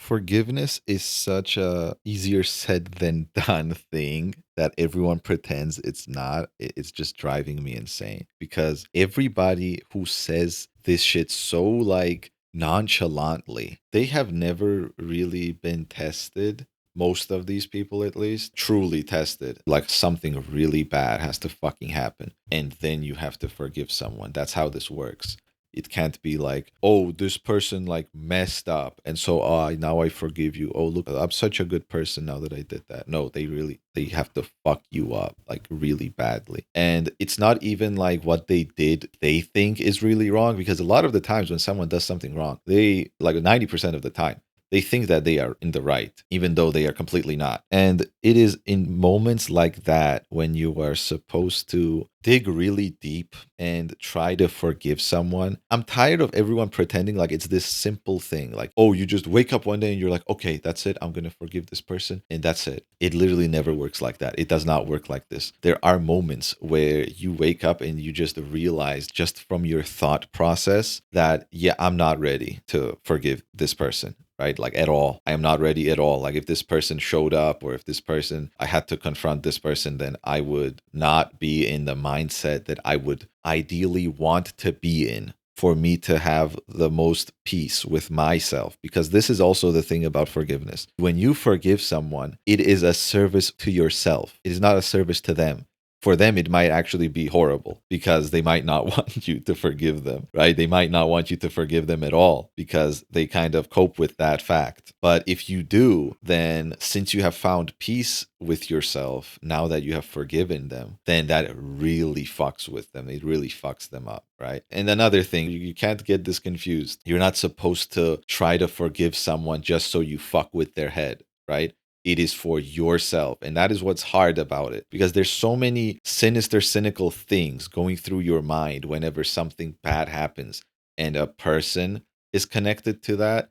Forgiveness is such a easier said than done thing that everyone pretends it's not. It's just driving me insane because everybody who says this shit so like nonchalantly, they have never really been tested. Most of these people, at least, truly tested. Like something really bad has to fucking happen. And then you have to forgive someone. That's how this works. It can't be like, oh, this person like messed up, and so now I forgive you. Oh, look, I'm such a good person now that I did that. No, they have to fuck you up like really badly. And it's not even like what they did they think is really wrong, because a lot of the times when someone does something wrong, they like 90% of the time they think that they are in the right, even though they are completely not. And it is in moments like that when you are supposed to dig really deep and try to forgive someone. I'm tired of everyone pretending like it's this simple thing. Like, oh, you just wake up one day and you're like, okay, that's it. I'm going to forgive this person. And that's it. It literally never works like that. It does not work like this. There are moments where you wake up and you just realize, just from your thought process, that, yeah, I'm not ready to forgive this person, right? Like at all. I am not ready at all. Like if this person showed up, or if this person, I had to confront this person, then I would not be in the mindset that I would ideally want to be in for me to have the most peace with myself. Because this is also the thing about forgiveness. When you forgive someone, it is a service to yourself, it is not a service to them. For them, it might actually be horrible because they might not want you to forgive them, right? They might not want you to forgive them at all because they kind of cope with that fact. But if you do, then since you have found peace with yourself, now that you have forgiven them, then that really fucks with them. It really fucks them up, right? And another thing, you can't get this confused. You're not supposed to try to forgive someone just so you fuck with their head, right? It is for yourself. And that is what's hard about it, because there's so many sinister, cynical things going through your mind whenever something bad happens and a person is connected to that,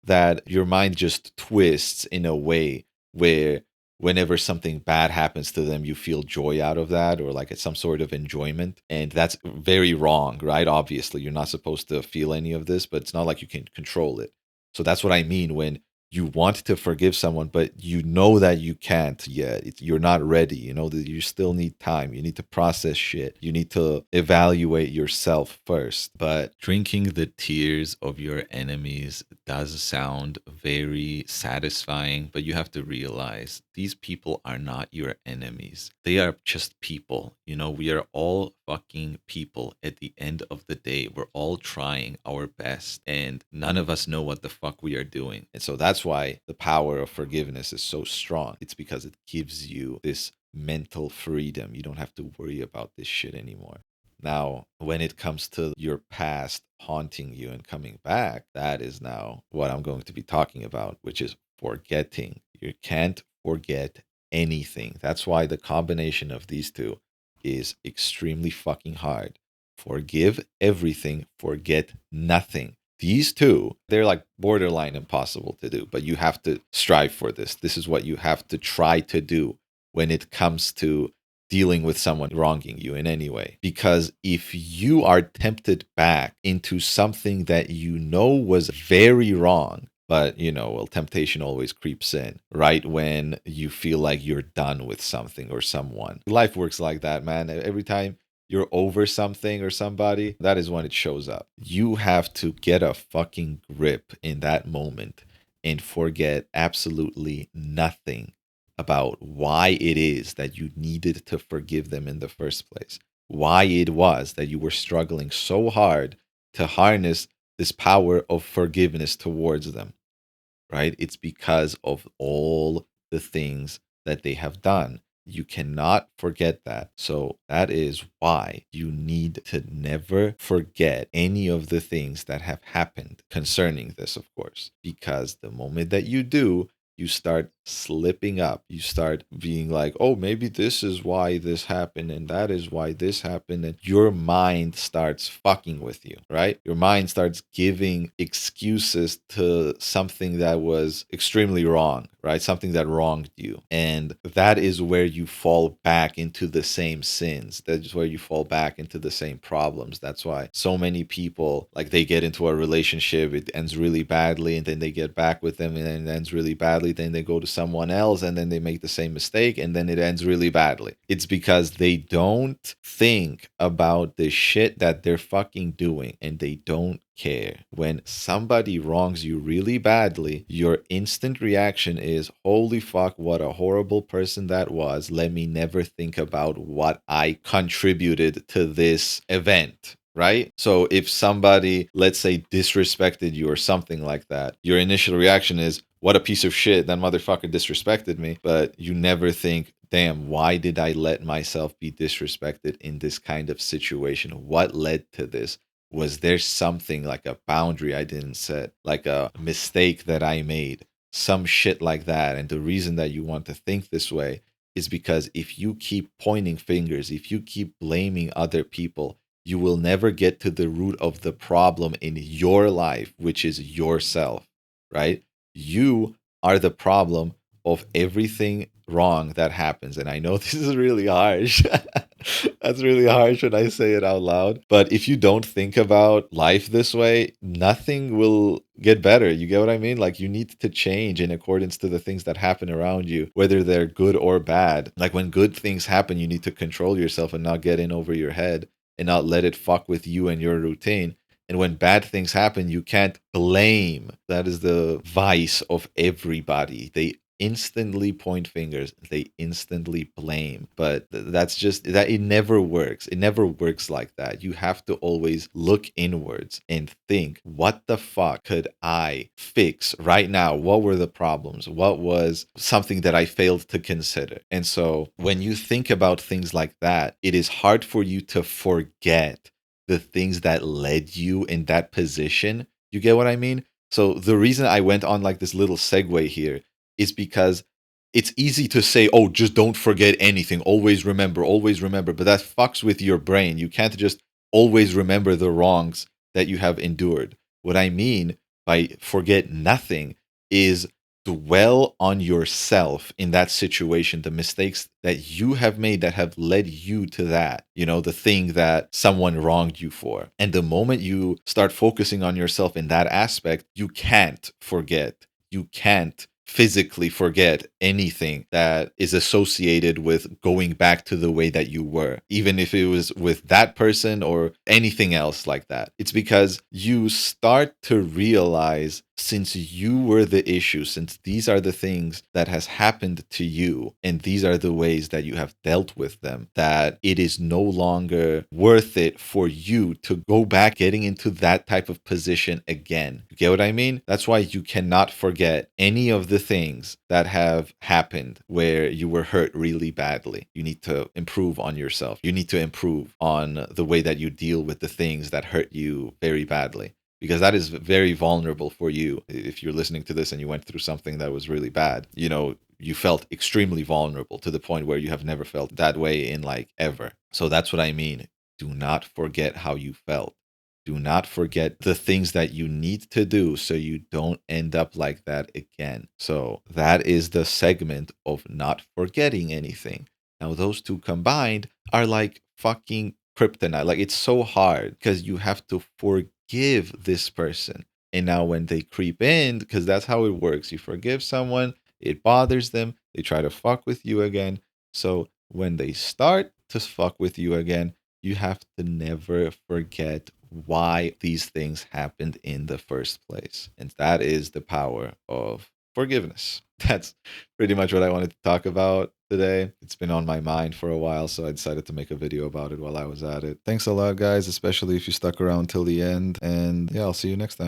that your mind just twists in a way where whenever something bad happens to them, you feel joy out of that, or like it's some sort of enjoyment. And that's very wrong, right? Obviously, you're not supposed to feel any of this, but it's not like you can control it. So that's what I mean when you want to forgive someone, but you know that you can't yet. You're not ready. You know that you still need time. You need to process shit. You need to evaluate yourself first. But drinking the tears of your enemies does sound very satisfying, but you have to realize these people are not your enemies. They are just people. You know, we are all fucking people at the end of the day. We're all trying our best, and none of us know what the fuck we are doing. And so that's why the power of forgiveness is so strong. It's because it gives you this mental freedom. You don't have to worry about this shit anymore. Now, when it comes to your past haunting you and coming back, that is now what I'm going to be talking about, which is forgetting. You can't forget anything. That's why the combination of these two is extremely fucking hard. Forgive everything, forget nothing. These two, they're like borderline impossible to do, but you have to strive for this. This is what you have to try to do when it comes to dealing with someone wronging you in any way. Because if you are tempted back into something that you know was very wrong, but well, temptation always creeps in right when you feel like you're done with something or someone. Life works like that, man. Every time you're over something or somebody, that is when it shows up. You have to get a fucking grip in that moment and forget absolutely nothing about why it is that you needed to forgive them in the first place, why it was that you were struggling so hard to harness this power of forgiveness towards them, right? It's because of all the things that they have done. You cannot forget that. So that is why you need to never forget any of the things that have happened concerning this, of course, because the moment that you do, you start slipping up. You start being like, oh, maybe this is why this happened and that is why this happened. And your mind starts fucking with you, right? Your mind starts giving excuses to something that was extremely wrong, right? Something that wronged you. And that is where you fall back into the same sins. That's where you fall back into the same problems. That's why so many people, like, they get into a relationship, it ends really badly, and then they get back with them and then it ends really badly. Then they go to someone else and then they make the same mistake and then it ends really badly. It's because they don't think about the shit that they're fucking doing and they don't care. When somebody wrongs you really badly, your instant reaction is, holy fuck, what a horrible person that was. Let me never think about what I contributed to this event. Right? So if somebody, let's say, disrespected you or something like that, your initial reaction is, what a piece of shit, that motherfucker disrespected me. But you never think, damn, why did I let myself be disrespected in this kind of situation? What led to this? Was there something like a boundary I didn't set, like a mistake that I made, some shit like that? And the reason that you want to think this way is because if you keep pointing fingers, if you keep blaming other people, you will never get to the root of the problem in your life, which is yourself, right? You are the problem of everything wrong that happens. And I know this is really harsh. That's really harsh when I say it out loud. But if you don't think about life this way, nothing will get better. You get what I mean? Like, you need to change in accordance to the things that happen around you, whether they're good or bad. Like, when good things happen, you need to control yourself and not get in over your head and not let it fuck with you and your routine. And when bad things happen, you can't blame. That is the vice of everybody. They instantly point fingers, they instantly blame. But that's just that, it never works. It never works like that. You have to always look inwards and think, what the fuck could I fix right now? What were the problems? What was something that I failed to consider? And so when you think about things like that, it is hard for you to forget the things that led you in that position. You get what I mean? So the reason I went on like this little segue here is because it's easy to say, oh, just don't forget anything. Always remember, always remember. But that fucks with your brain. You can't just always remember the wrongs that you have endured. What I mean by forget nothing is dwell on yourself in that situation, the mistakes that you have made that have led you to that, the thing that someone wronged you for. And the moment you start focusing on yourself in that aspect, you can't forget. You can't physically forget anything that is associated with going back to the way that you were, even if it was with that person or anything else like that. It's because you start to realize, since you were the issue, since these are the things that has happened to you and these are the ways that you have dealt with them, that it is no longer worth it for you to go back getting into that type of position again. You get what I mean? That's why you cannot forget any of the things that have happened where you were hurt really badly. You need to improve on yourself. You need to improve on the way that you deal with the things that hurt you very badly, because that is very vulnerable for you. If you're listening to this and you went through something that was really bad, you felt extremely vulnerable to the point where you have never felt that way in like ever. So that's what I mean. Do not forget how you felt. Do not forget the things that you need to do so you don't end up like that again. So that is the segment of not forgetting anything. Now, those two combined are like fucking kryptonite. Like, it's so hard because you have to forgive this person. And now when they creep in, because that's how it works, you forgive someone, it bothers them, they try to fuck with you again. So when they start to fuck with you again, you have to never forget why these things happened in the first place. And that is the power of forgiveness. That's pretty much what I wanted to talk about today. It's been on my mind for a while, so I decided to make a video about it while I was at it. Thanks a lot, guys, especially if you stuck around till the end. And yeah, I'll see you next time.